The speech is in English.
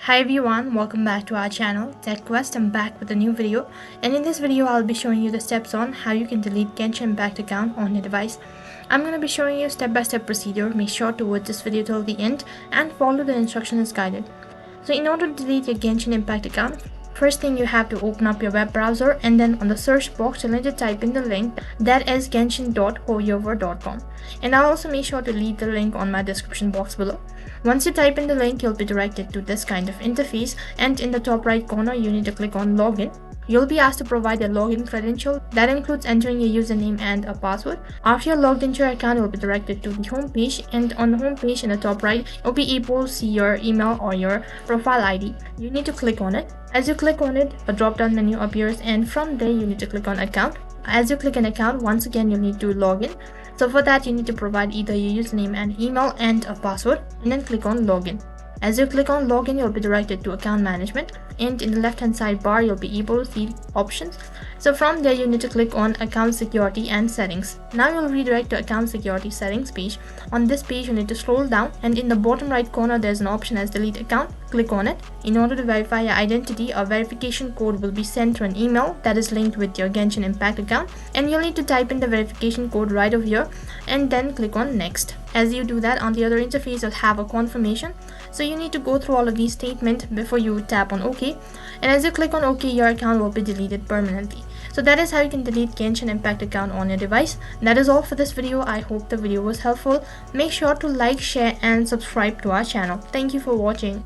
Hi everyone, welcome back to our channel Tech Quest. I'm back with a new video, and in this video I'll be showing you the steps on how you can delete Genshin Impact account on your device. I'm going to be showing you step-by-step procedure. Make sure to watch this video till the end and follow the instructions as guided. So in order to delete your Genshin Impact account, first thing you have to open up your web browser, and then on the search box you'll need to type in the link that is genshin.hoyover.com, and I'll also make sure to leave the link on my description box below. Once you type in the link, you'll be directed to this kind of interface, and in the top right corner you need to click on login. You'll be asked to provide a login credential that includes entering your username and a password. After you're logged into your account, you'll be directed to the home page, and on the home page in the top right you'll be able to see your email or your profile ID. You need to click on it. As you click on it, a drop down menu appears, and from there you need to click on account. As you click on account, once again you need to log in. So for that you need to provide either your username and email and a password, and then click on login. As you click on login, you'll be directed to account management, and in the left hand side bar you'll be able to see options. So from there you need to click on account security and settings. Now you'll redirect to account security settings page. On this page you need to scroll down, and in the bottom right corner there's an option as delete account. Click on it. In order to verify your identity, a verification code will be sent to an email that is linked with your Genshin Impact account, and you'll need to type in the verification code right over here and then click on next. As you do that, on the other interface you'll have a confirmation, so you need to go through all of these statements before you tap on OK, and as you click on OK your account will be deleted permanently. So that is how you can delete Genshin Impact account on your device. That is all for this video. I hope the video was helpful. Make sure to like, share and subscribe to our channel. Thank you for watching.